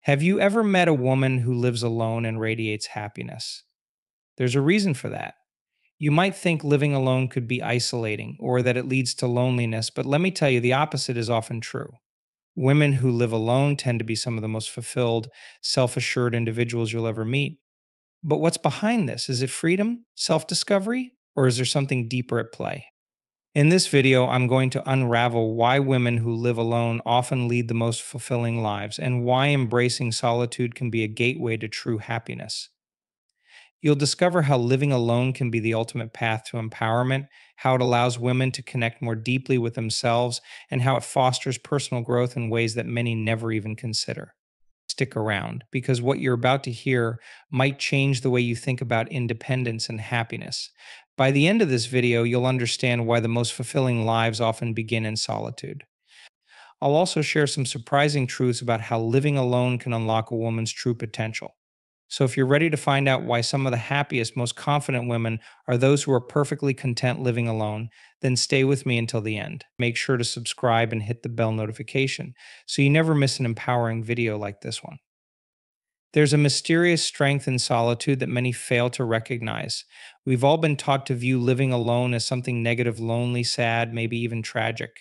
Have you ever met a woman who lives alone and radiates happiness? There's a reason for that. You might think living alone could be isolating or that it leads to loneliness, but let me tell you, the opposite is often true. Women who live alone tend to be some of the most fulfilled, self assured individuals you'll ever meet. But what's behind this? Is it freedom, self discovery, or is there something deeper at play? In this video, I'm going to unravel why women who live alone often lead the most fulfilling lives and why embracing solitude can be a gateway to true happiness. You'll discover how living alone can be the ultimate path to empowerment, how it allows women to connect more deeply with themselves, and how it fosters personal growth in ways that many never even consider. Stick around, because what you're about to hear might change the way you think about independence and happiness. By the end of this video, you'll understand why the most fulfilling lives often begin in solitude. I'll also share some surprising truths about how living alone can unlock a woman's true potential. So, if you're ready to find out why some of the happiest, most confident women are those who are perfectly content living alone, then stay with me until the end. Make sure to subscribe and hit the bell notification so you never miss an empowering video like this one. There's a mysterious strength in solitude that many fail to recognize. We've all been taught to view living alone as something negative, lonely, sad, maybe even tragic.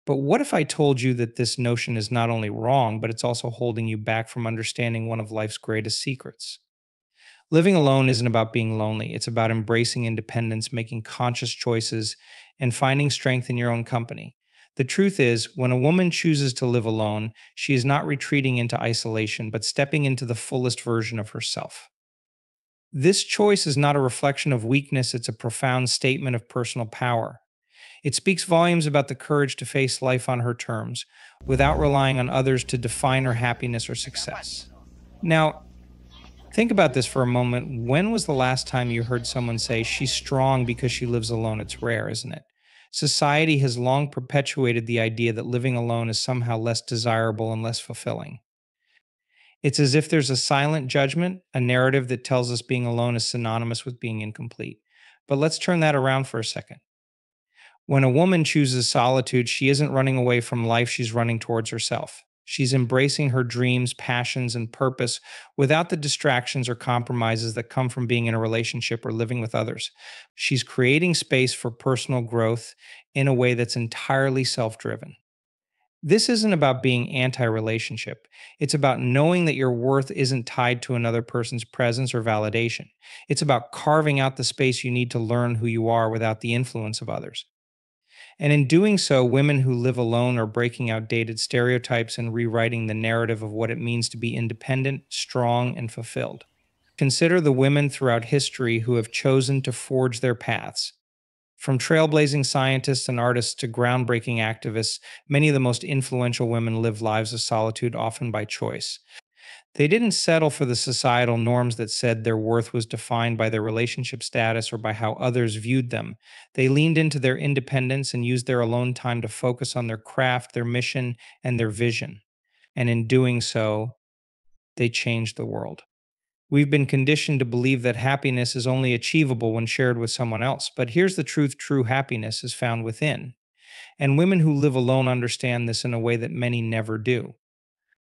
But what if I told you that this notion is not only wrong, but it's also holding you back from understanding one of life's greatest secrets? Living alone isn't about being lonely, it's about embracing independence, making conscious choices, and finding strength in your own company. The truth is, when a woman chooses to live alone, she is not retreating into isolation, but stepping into the fullest version of herself. This choice is not a reflection of weakness, it's a profound statement of personal power. It speaks volumes about the courage to face life on her terms, without relying on others to define her happiness or success. Now, think about this for a moment. When was the last time you heard someone say, she's strong because she lives alone? It's rare, isn't it? Society has long perpetuated the idea that living alone is somehow less desirable and less fulfilling. It's as if there's a silent judgment, a narrative that tells us being alone is synonymous with being incomplete. But let's turn that around for a second. When a woman chooses solitude, she isn't running away from life, she's running towards herself. She's embracing her dreams, passions, and purpose without the distractions or compromises that come from being in a relationship or living with others. She's creating space for personal growth in a way that's entirely self driven. This isn't about being anti relationship. It's about knowing that your worth isn't tied to another person's presence or validation. It's about carving out the space you need to learn who you are without the influence of others. And in doing so, women who live alone are breaking outdated stereotypes and rewriting the narrative of what it means to be independent, strong, and fulfilled. Consider the women throughout history who have chosen to forge their paths. From trailblazing scientists and artists to groundbreaking activists, many of the most influential women live lives of solitude, often by choice. They didn't settle for the societal norms that said their worth was defined by their relationship status or by how others viewed them. They leaned into their independence and used their alone time to focus on their craft, their mission, and their vision. And in doing so, they changed the world. We've been conditioned to believe that happiness is only achievable when shared with someone else. But here's the truth: true happiness is found within. And women who live alone understand this in a way that many never do.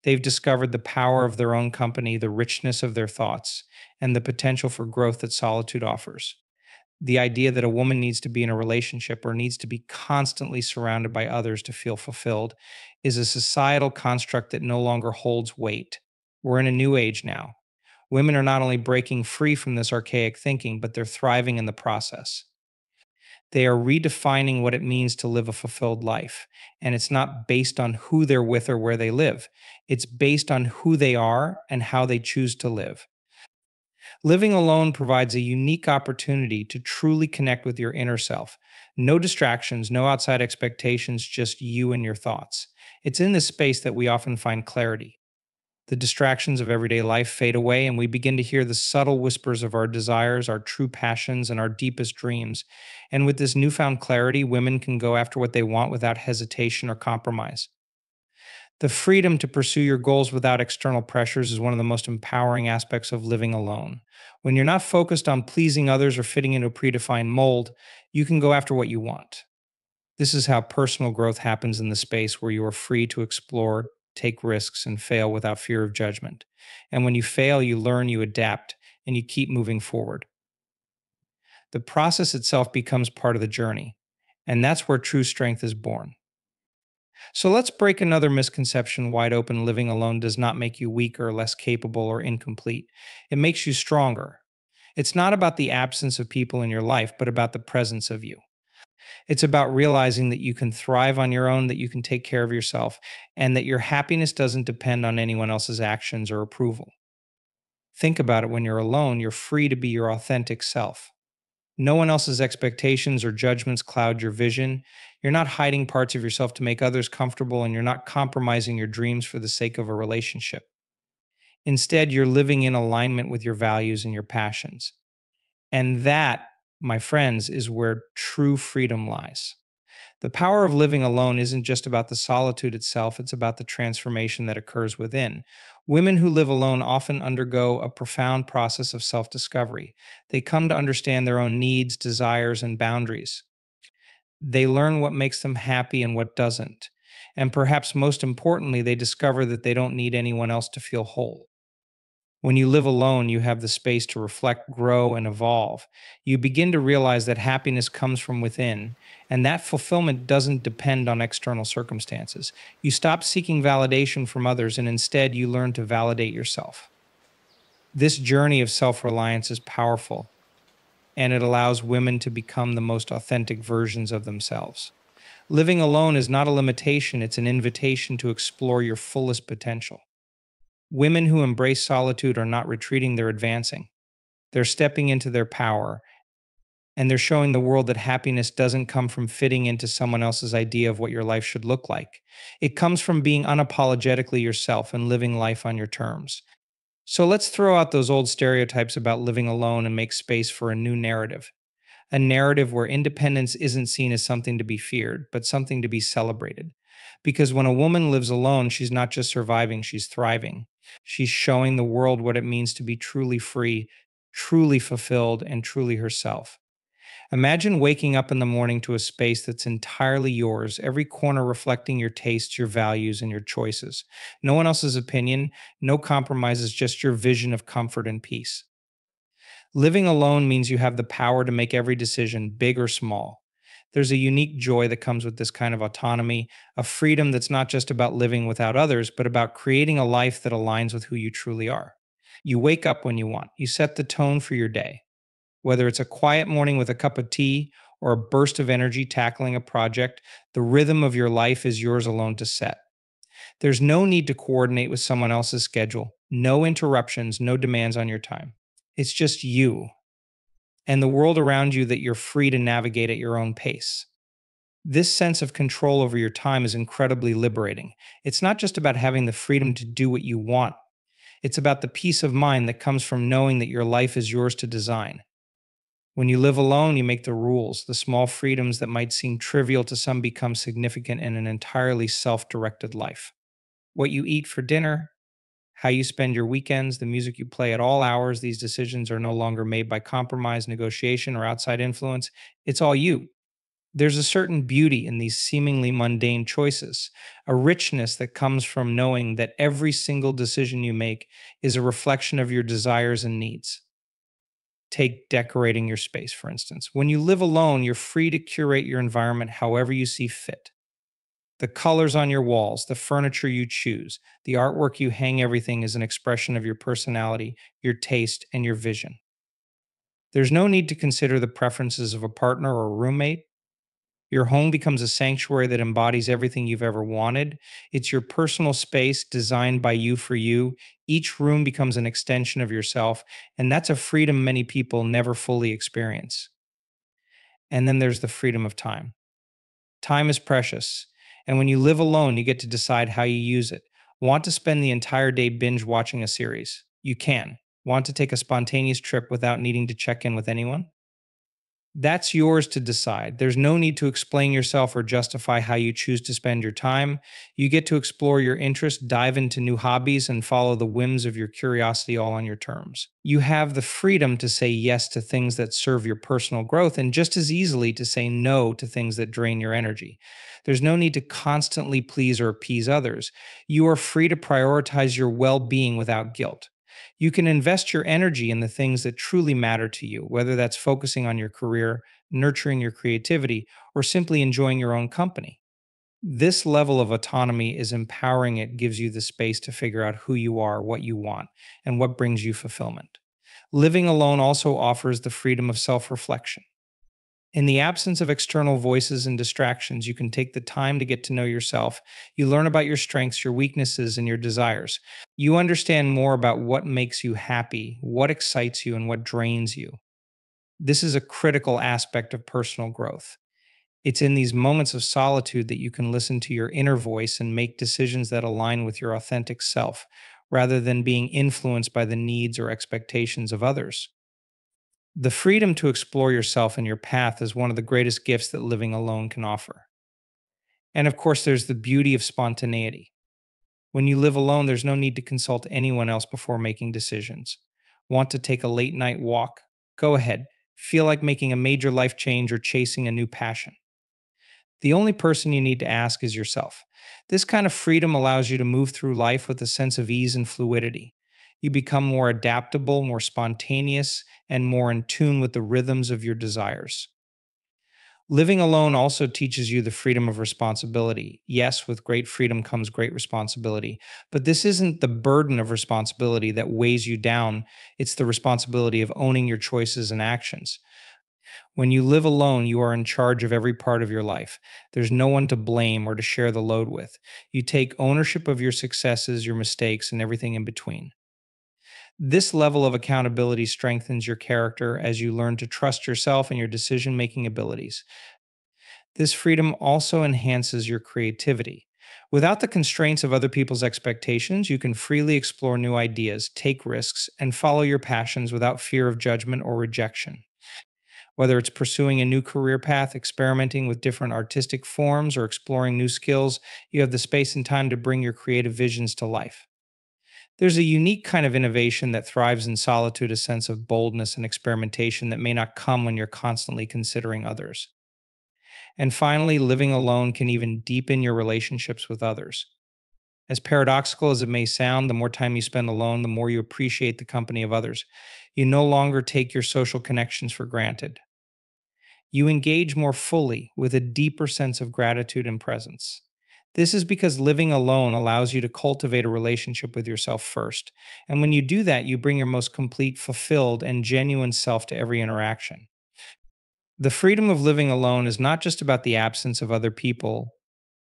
They've discovered the power of their own company, the richness of their thoughts, and the potential for growth that solitude offers. The idea that a woman needs to be in a relationship or needs to be constantly surrounded by others to feel fulfilled is a societal construct that no longer holds weight. We're in a new age now. Women are not only breaking free from this archaic thinking, but they're thriving in the process. They are redefining what it means to live a fulfilled life. And it's not based on who they're with or where they live. It's based on who they are and how they choose to live. Living alone provides a unique opportunity to truly connect with your inner self. No distractions, no outside expectations, just you and your thoughts. It's in this space that we often find clarity. The distractions of everyday life fade away, and we begin to hear the subtle whispers of our desires, our true passions, and our deepest dreams. And with this newfound clarity, women can go after what they want without hesitation or compromise. The freedom to pursue your goals without external pressures is one of the most empowering aspects of living alone. When you're not focused on pleasing others or fitting into a predefined mold, you can go after what you want. This is how personal growth happens in the space where you are free to explore, take risks, and fail without fear of judgment. And when you fail, you learn, you adapt, and you keep moving forward. The process itself becomes part of the journey. And that's where true strength is born. So let's break another misconception wide open. Living alone does not make you weaker, less capable, or incomplete. It makes you stronger. It's not about the absence of people in your life, but about the presence of you. It's about realizing that you can thrive on your own, that you can take care of yourself, and that your happiness doesn't depend on anyone else's actions or approval. Think about it: when you're alone, you're free to be your authentic self. No one else's expectations or judgments cloud your vision. You're not hiding parts of yourself to make others comfortable, and you're not compromising your dreams for the sake of a relationship. Instead, you're living in alignment with your values and your passions. And that, my friends, is where true freedom lies. The power of living alone isn't just about the solitude itself, it's about the transformation that occurs within. Women who live alone often undergo a profound process of self discovery. They come to understand their own needs, desires, and boundaries. They learn what makes them happy and what doesn't. And perhaps most importantly, they discover that they don't need anyone else to feel whole. When you live alone, you have the space to reflect, grow, and evolve. You begin to realize that happiness comes from within, and that fulfillment doesn't depend on external circumstances. You stop seeking validation from others, and instead, you learn to validate yourself. This journey of self reliance is powerful, and it allows women to become the most authentic versions of themselves. Living alone is not a limitation, it's an invitation to explore your fullest potential. Women who embrace solitude are not retreating, they're advancing. They're stepping into their power, and they're showing the world that happiness doesn't come from fitting into someone else's idea of what your life should look like. It comes from being unapologetically yourself and living life on your terms. So let's throw out those old stereotypes about living alone and make space for a new narrative. A narrative where independence isn't seen as something to be feared, but something to be celebrated. Because when a woman lives alone, she's not just surviving, she's thriving. She's showing the world what it means to be truly free, truly fulfilled, and truly herself. Imagine waking up in the morning to a space that's entirely yours, every corner reflecting your tastes, your values, and your choices. No one else's opinion, no compromises, just your vision of comfort and peace. Living alone means you have the power to make every decision, big or small. There's a unique joy that comes with this kind of autonomy, a freedom that's not just about living without others, but about creating a life that aligns with who you truly are. You wake up when you want, you set the tone for your day. Whether it's a quiet morning with a cup of tea or a burst of energy tackling a project, the rhythm of your life is yours alone to set. There's no need to coordinate with someone else's schedule, no interruptions, no demands on your time. It's just you and the world around you that you're free to navigate at your own pace. This sense of control over your time is incredibly liberating. It's not just about having the freedom to do what you want, it's about the peace of mind that comes from knowing that your life is yours to design. When you live alone, you make the rules. The small freedoms that might seem trivial to some become significant in an entirely self directed life. What you eat for dinner, how you spend your weekends, the music you play at all hours, these decisions are no longer made by compromise, negotiation, or outside influence. It's all you. There's a certain beauty in these seemingly mundane choices, a richness that comes from knowing that every single decision you make is a reflection of your desires and needs. Take decorating your space, for instance. When you live alone, you're free to curate your environment however you see fit. The colors on your walls, the furniture you choose, the artwork you hang, everything is an expression of your personality, your taste, and your vision. There's no need to consider the preferences of a partner or a roommate. Your home becomes a sanctuary that embodies everything you've ever wanted. It's your personal space designed by you for you. Each room becomes an extension of yourself, and that's a freedom many people never fully experience. And then there's the freedom of time. Time is precious, and when you live alone, you get to decide how you use it. Want to spend the entire day binge watching a series? You can. Want to take a spontaneous trip without needing to check in with anyone? That's yours to decide. There's no need to explain yourself or justify how you choose to spend your time. You get to explore your interests, dive into new hobbies, and follow the whims of your curiosity all on your terms. You have the freedom to say yes to things that serve your personal growth and just as easily to say no to things that drain your energy. There's no need to constantly please or appease others. You are free to prioritize your well being without guilt. You can invest your energy in the things that truly matter to you, whether that's focusing on your career, nurturing your creativity, or simply enjoying your own company. This level of autonomy is empowering. It gives you the space to figure out who you are, what you want, and what brings you fulfillment. Living alone also offers the freedom of self reflection. In the absence of external voices and distractions, you can take the time to get to know yourself. You learn about your strengths, your weaknesses, and your desires. You understand more about what makes you happy, what excites you, and what drains you. This is a critical aspect of personal growth. It's in these moments of solitude that you can listen to your inner voice and make decisions that align with your authentic self, rather than being influenced by the needs or expectations of others. The freedom to explore yourself and your path is one of the greatest gifts that living alone can offer. And of course, there's the beauty of spontaneity. When you live alone, there's no need to consult anyone else before making decisions. Want to take a late night walk? Go ahead. Feel like making a major life change or chasing a new passion? The only person you need to ask is yourself. This kind of freedom allows you to move through life with a sense of ease and fluidity. You become more adaptable, more spontaneous, and more in tune with the rhythms of your desires. Living alone also teaches you the freedom of responsibility. Yes, with great freedom comes great responsibility, but this isn't the burden of responsibility that weighs you down. It's the responsibility of owning your choices and actions. When you live alone, you are in charge of every part of your life. There's no one to blame or to share the load with. You take ownership of your successes, your mistakes, and everything in between. This level of accountability strengthens your character as you learn to trust yourself and your decision making abilities. This freedom also enhances your creativity. Without the constraints of other people's expectations, you can freely explore new ideas, take risks, and follow your passions without fear of judgment or rejection. Whether it's pursuing a new career path, experimenting with different artistic forms, or exploring new skills, you have the space and time to bring your creative visions to life. There's a unique kind of innovation that thrives in solitude, a sense of boldness and experimentation that may not come when you're constantly considering others. And finally, living alone can even deepen your relationships with others. As paradoxical as it may sound, the more time you spend alone, the more you appreciate the company of others. You no longer take your social connections for granted. You engage more fully with a deeper sense of gratitude and presence. This is because living alone allows you to cultivate a relationship with yourself first. And when you do that, you bring your most complete, fulfilled, and genuine self to every interaction. The freedom of living alone is not just about the absence of other people,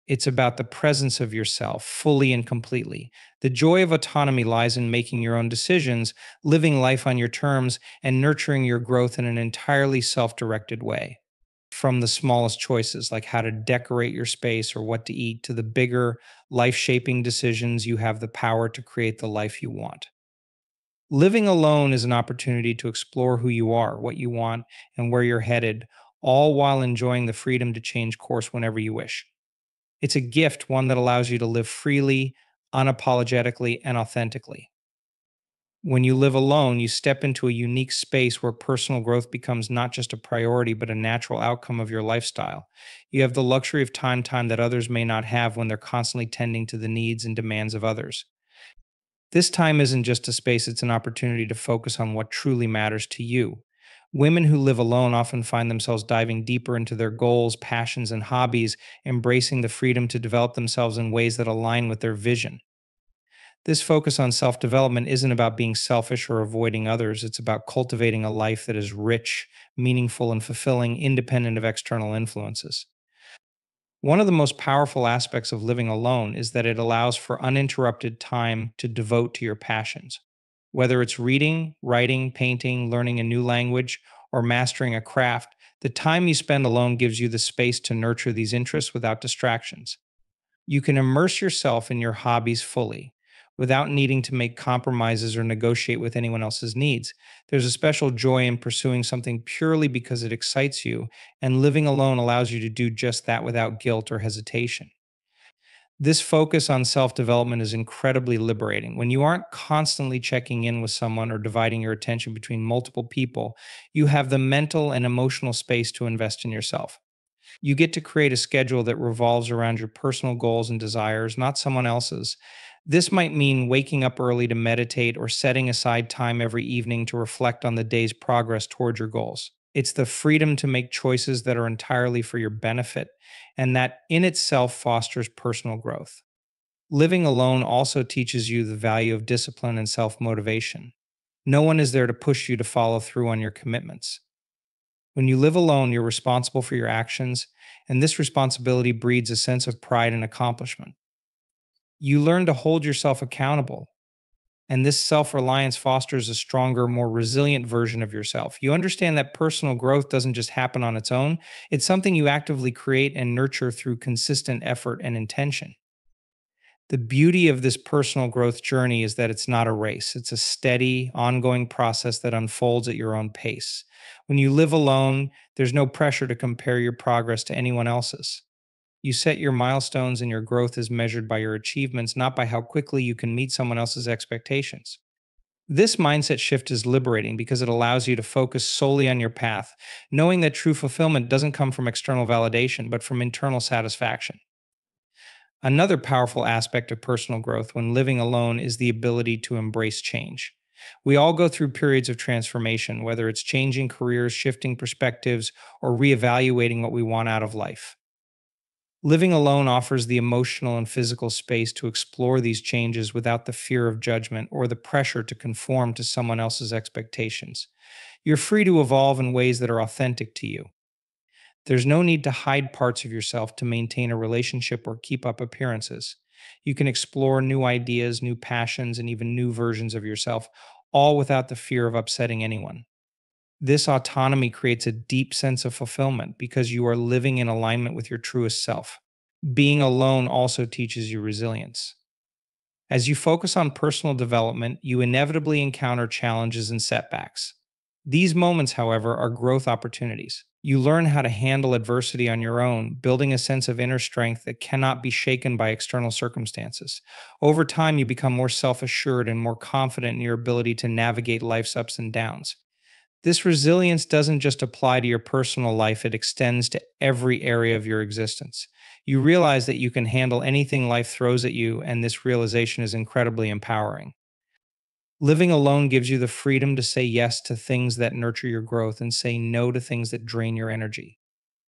it's about the presence of yourself fully and completely. The joy of autonomy lies in making your own decisions, living life on your terms, and nurturing your growth in an entirely self directed way. From the smallest choices, like how to decorate your space or what to eat, to the bigger, life shaping decisions, you have the power to create the life you want. Living alone is an opportunity to explore who you are, what you want, and where you're headed, all while enjoying the freedom to change course whenever you wish. It's a gift, one that allows you to live freely, unapologetically, and authentically. When you live alone, you step into a unique space where personal growth becomes not just a priority, but a natural outcome of your lifestyle. You have the luxury of time that others may not have when they're constantly tending to the needs and demands of others. This time isn't just a space, it's an opportunity to focus on what truly matters to you. Women who live alone often find themselves diving deeper into their goals, passions, and hobbies, embracing the freedom to develop themselves in ways that align with their vision. This focus on self development isn't about being selfish or avoiding others. It's about cultivating a life that is rich, meaningful, and fulfilling, independent of external influences. One of the most powerful aspects of living alone is that it allows for uninterrupted time to devote to your passions. Whether it's reading, writing, painting, learning a new language, or mastering a craft, the time you spend alone gives you the space to nurture these interests without distractions. You can immerse yourself in your hobbies fully, without needing to make compromises or negotiate with anyone else's needs. There's a special joy in pursuing something purely because it excites you, and living alone allows you to do just that without guilt or hesitation. This focus on self development is incredibly liberating. When you aren't constantly checking in with someone or dividing your attention between multiple people, you have the mental and emotional space to invest in yourself. You get to create a schedule that revolves around your personal goals and desires, not someone else's. This might mean waking up early to meditate or setting aside time every evening to reflect on the day's progress toward your goals. It's the freedom to make choices that are entirely for your benefit, and that in itself fosters personal growth. Living alone also teaches you the value of discipline and self motivation. No one is there to push you to follow through on your commitments. When you live alone, you're responsible for your actions, and this responsibility breeds a sense of pride and accomplishment. You learn to hold yourself accountable, and this self reliance fosters a stronger, more resilient version of yourself. You understand that personal growth doesn't just happen on its own, it's something you actively create and nurture through consistent effort and intention. The beauty of this personal growth journey is that it's not a race. It's a steady, ongoing process that unfolds at your own pace. When you live alone, there's no pressure to compare your progress to anyone else's. You set your milestones, and your growth is measured by your achievements, not by how quickly you can meet someone else's expectations. This mindset shift is liberating because it allows you to focus solely on your path, knowing that true fulfillment doesn't come from external validation, but from internal satisfaction. Another powerful aspect of personal growth when living alone is the ability to embrace change. We all go through periods of transformation, whether it's changing careers, shifting perspectives, or reevaluating what we want out of life. Living alone offers the emotional and physical space to explore these changes without the fear of judgment or the pressure to conform to someone else's expectations. You're free to evolve in ways that are authentic to you. There's no need to hide parts of yourself to maintain a relationship or keep up appearances. You can explore new ideas, new passions, and even new versions of yourself, all without the fear of upsetting anyone. This autonomy creates a deep sense of fulfillment because you are living in alignment with your truest self. Being alone also teaches you resilience. As you focus on personal development, you inevitably encounter challenges and setbacks. These moments, however, are growth opportunities. You learn how to handle adversity on your own, building a sense of inner strength that cannot be shaken by external circumstances. Over time, you become more self assured and more confident in your ability to navigate life's ups and downs. This resilience doesn't just apply to your personal life, it extends to every area of your existence. You realize that you can handle anything life throws at you, and this realization is incredibly empowering. Living alone gives you the freedom to say yes to things that nurture your growth and say no to things that drain your energy.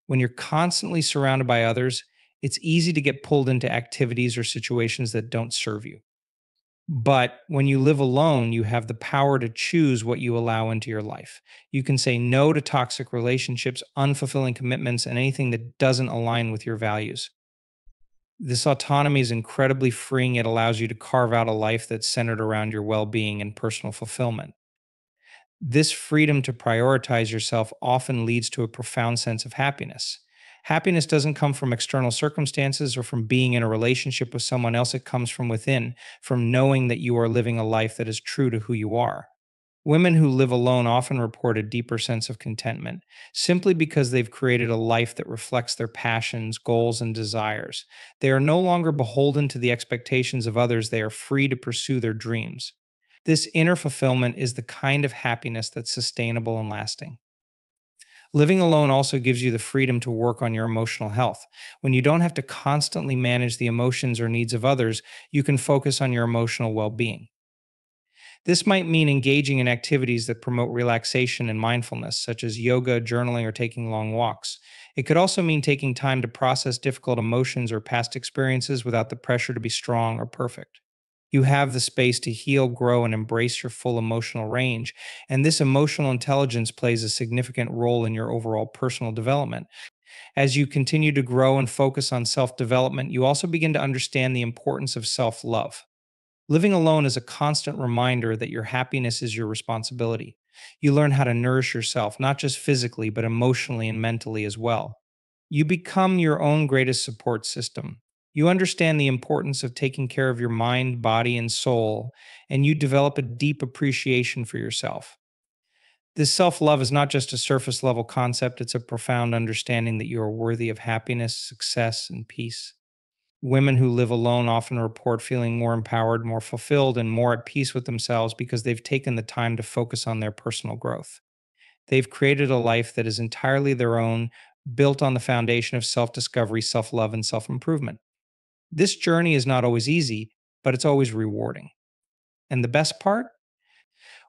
When you're constantly surrounded by others, it's easy to get pulled into activities or situations that don't serve you. But when you live alone, you have the power to choose what you allow into your life. You can say no to toxic relationships, unfulfilling commitments, and anything that doesn't align with your values. This autonomy is incredibly freeing. It allows you to carve out a life that's centered around your well being and personal fulfillment. This freedom to prioritize yourself often leads to a profound sense of happiness. Happiness doesn't come from external circumstances or from being in a relationship with someone else. It comes from within, from knowing that you are living a life that is true to who you are. Women who live alone often report a deeper sense of contentment, simply because they've created a life that reflects their passions, goals, and desires. They are no longer beholden to the expectations of others, they are free to pursue their dreams. This inner fulfillment is the kind of happiness that's sustainable and lasting. Living alone also gives you the freedom to work on your emotional health. When you don't have to constantly manage the emotions or needs of others, you can focus on your emotional well being. This might mean engaging in activities that promote relaxation and mindfulness, such as yoga, journaling, or taking long walks. It could also mean taking time to process difficult emotions or past experiences without the pressure to be strong or perfect. You have the space to heal, grow, and embrace your full emotional range, and this emotional intelligence plays a significant role in your overall personal development. As you continue to grow and focus on self development, you also begin to understand the importance of self love. Living alone is a constant reminder that your happiness is your responsibility. You learn how to nourish yourself, not just physically, but emotionally and mentally as well. You become your own greatest support system. You understand the importance of taking care of your mind, body, and soul, and you develop a deep appreciation for yourself. This self love is not just a surface level concept, it's a profound understanding that you are worthy of happiness, success, and peace. Women who live alone often report feeling more empowered, more fulfilled, and more at peace with themselves because they've taken the time to focus on their personal growth. They've created a life that is entirely their own, built on the foundation of self discovery, self love, and self improvement. This journey is not always easy, but it's always rewarding. And the best part?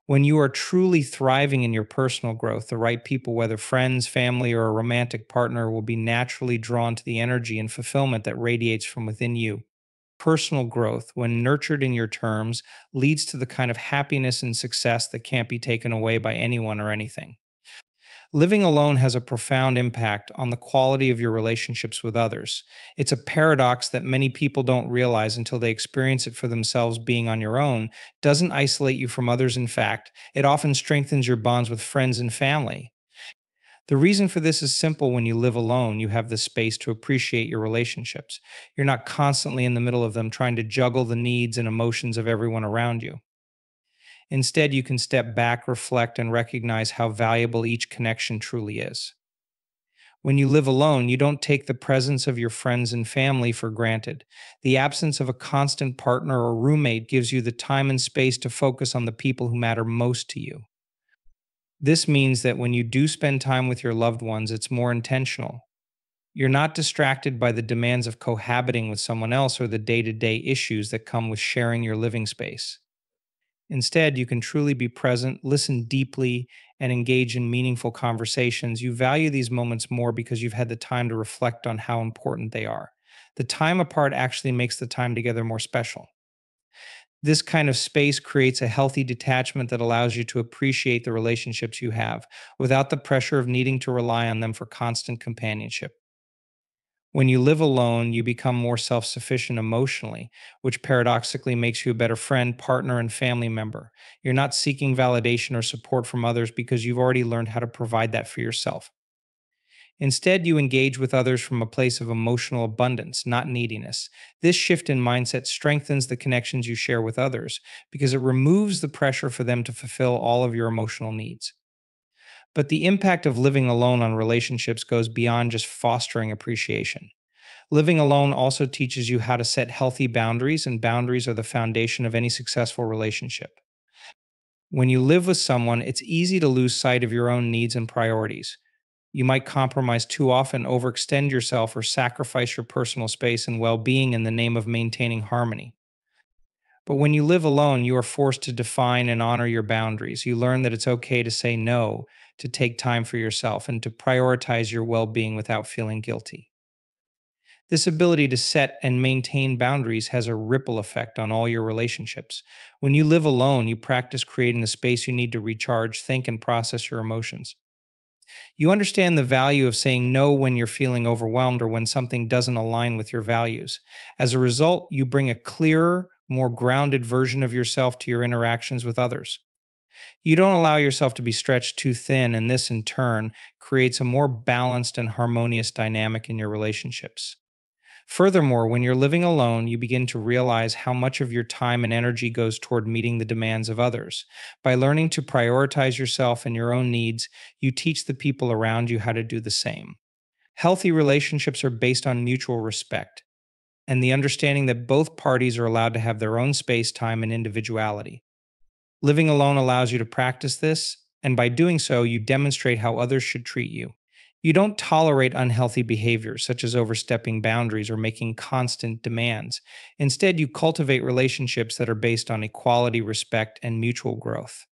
When you are truly thriving in your personal growth, the right people, whether friends, family, or a romantic partner, will be naturally drawn to the energy and fulfillment that radiates from within you. Personal growth, when nurtured in your terms, leads to the kind of happiness and success that can't be taken away by anyone or anything. Living alone has a profound impact on the quality of your relationships with others. It's a paradox that many people don't realize until they experience it for themselves. Being on your own doesn't isolate you from others. In fact, it often strengthens your bonds with friends and family. The reason for this is simple. When you live alone, you have the space to appreciate your relationships. You're not constantly in the middle of them trying to juggle the needs and emotions of everyone around you. Instead, you can step back, reflect, and recognize how valuable each connection truly is. When you live alone, you don't take the presence of your friends and family for granted. The absence of a constant partner or roommate gives you the time and space to focus on the people who matter most to you. This means that when you do spend time with your loved ones, it's more intentional. You're not distracted by the demands of cohabiting with someone else or the day to day issues that come with sharing your living space. Instead, you can truly be present, listen deeply, and engage in meaningful conversations. You value these moments more because you've had the time to reflect on how important they are. The time apart actually makes the time together more special. This kind of space creates a healthy detachment that allows you to appreciate the relationships you have without the pressure of needing to rely on them for constant companionship. When you live alone, you become more self sufficient emotionally, which paradoxically makes you a better friend, partner, and family member. You're not seeking validation or support from others because you've already learned how to provide that for yourself. Instead, you engage with others from a place of emotional abundance, not neediness. This shift in mindset strengthens the connections you share with others because it removes the pressure for them to fulfill all of your emotional needs. But the impact of living alone on relationships goes beyond just fostering appreciation. Living alone also teaches you how to set healthy boundaries, and boundaries are the foundation of any successful relationship. When you live with someone, it's easy to lose sight of your own needs and priorities. You might compromise too often, overextend yourself, or sacrifice your personal space and well being in the name of maintaining harmony. But when you live alone, you are forced to define and honor your boundaries. You learn that it's okay to say no, to take time for yourself, and to prioritize your well being without feeling guilty. This ability to set and maintain boundaries has a ripple effect on all your relationships. When you live alone, you practice creating the space you need to recharge, think, and process your emotions. You understand the value of saying no when you're feeling overwhelmed or when something doesn't align with your values. As a result, you bring a clearer, more grounded version of yourself to your interactions with others. You don't allow yourself to be stretched too thin, and this in turn creates a more balanced and harmonious dynamic in your relationships. Furthermore, when you're living alone, you begin to realize how much of your time and energy goes toward meeting the demands of others. By learning to prioritize yourself and your own needs, you teach the people around you how to do the same. Healthy relationships are based on mutual respect and the understanding that both parties are allowed to have their own space, time, and individuality. Living alone allows you to practice this, and by doing so, you demonstrate how others should treat you. You don't tolerate unhealthy behaviors such as overstepping boundaries or making constant demands. Instead, you cultivate relationships that are based on equality, respect, and mutual growth.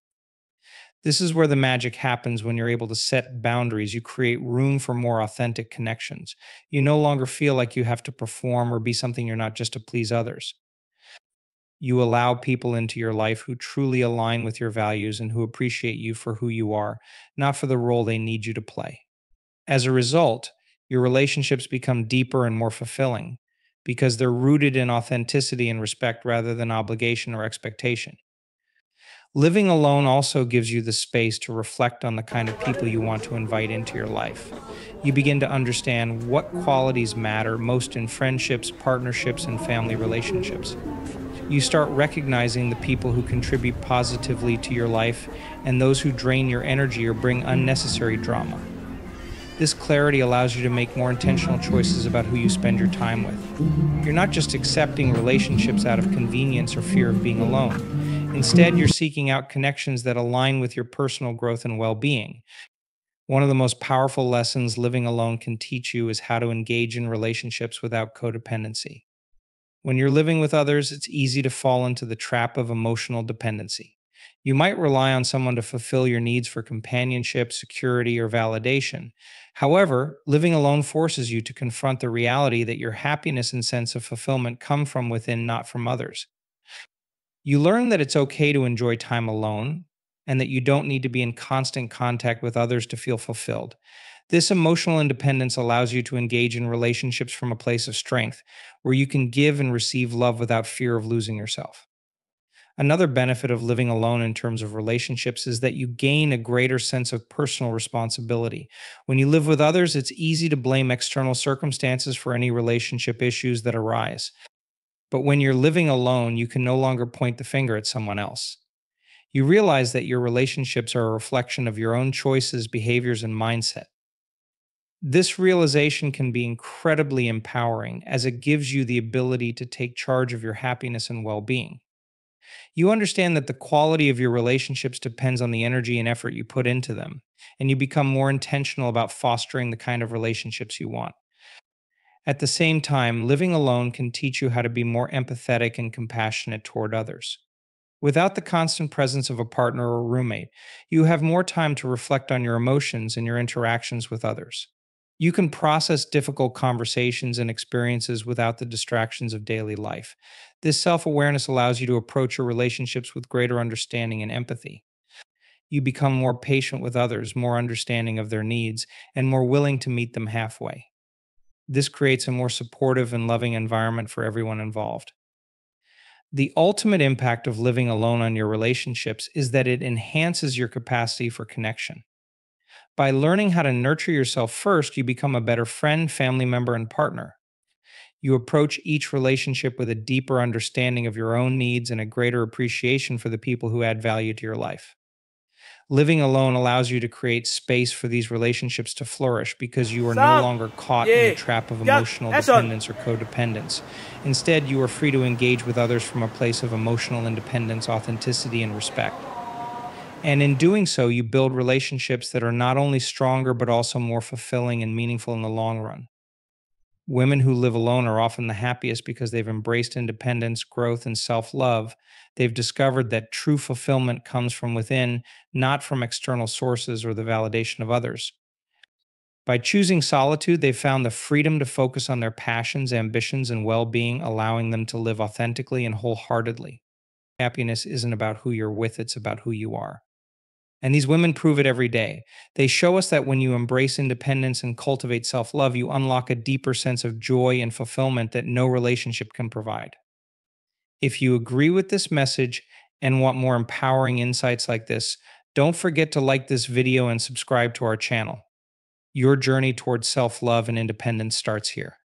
This is where the magic happens. When you're able to set boundaries, you create room for more authentic connections. You no longer feel like you have to perform or be something you're not just to please others. You allow people into your life who truly align with your values and who appreciate you for who you are, not for the role they need you to play. As a result, your relationships become deeper and more fulfilling because they're rooted in authenticity and respect rather than obligation or expectation. Living alone also gives you the space to reflect on the kind of people you want to invite into your life. You begin to understand what qualities matter most in friendships, partnerships, and family relationships. You start recognizing the people who contribute positively to your life and those who drain your energy or bring unnecessary drama. This clarity allows you to make more intentional choices about who you spend your time with. You're not just accepting relationships out of convenience or fear of being alone. Instead, you're seeking out connections that align with your personal growth and well being. One of the most powerful lessons living alone can teach you is how to engage in relationships without codependency. When you're living with others, it's easy to fall into the trap of emotional dependency. You might rely on someone to fulfill your needs for companionship, security, or validation. However, living alone forces you to confront the reality that your happiness and sense of fulfillment come from within, not from others. You learn that it's okay to enjoy time alone and that you don't need to be in constant contact with others to feel fulfilled. This emotional independence allows you to engage in relationships from a place of strength, where you can give and receive love without fear of losing yourself. Another benefit of living alone in terms of relationships is that you gain a greater sense of personal responsibility. When you live with others, it's easy to blame external circumstances for any relationship issues that arise. But when you're living alone, you can no longer point the finger at someone else. You realize that your relationships are a reflection of your own choices, behaviors, and mindset. This realization can be incredibly empowering as it gives you the ability to take charge of your happiness and well being. You understand that the quality of your relationships depends on the energy and effort you put into them, and you become more intentional about fostering the kind of relationships you want. At the same time, living alone can teach you how to be more empathetic and compassionate toward others. Without the constant presence of a partner or roommate, you have more time to reflect on your emotions and your interactions with others. You can process difficult conversations and experiences without the distractions of daily life. This self awareness allows you to approach your relationships with greater understanding and empathy. You become more patient with others, more understanding of their needs, and more willing to meet them halfway. This creates a more supportive and loving environment for everyone involved. The ultimate impact of living alone on your relationships is that it enhances your capacity for connection. By learning how to nurture yourself first, you become a better friend, family member, and partner. You approach each relationship with a deeper understanding of your own needs and a greater appreciation for the people who add value to your life. Living alone allows you to create space for these relationships to flourish because you are no Sam, longer caught in the yeah, trap of yeah, emotional that's on. dependence or codependence. Instead, you are free to engage with others from a place of emotional independence, authenticity, and respect. And in doing so, you build relationships that are not only stronger, but also more fulfilling and meaningful in the long run. Women who live alone are often the happiest because they've embraced independence, growth, and self love. They've discovered that true fulfillment comes from within, not from external sources or the validation of others. By choosing solitude, they've found the freedom to focus on their passions, ambitions, and well being, allowing them to live authentically and wholeheartedly. Happiness isn't about who you're with, it's about who you are. And these women prove it every day. They show us that when you embrace independence and cultivate self love, you unlock a deeper sense of joy and fulfillment that no relationship can provide. If you agree with this message and want more empowering insights like this, don't forget to like this video and subscribe to our channel. Your journey towards self love and independence starts here.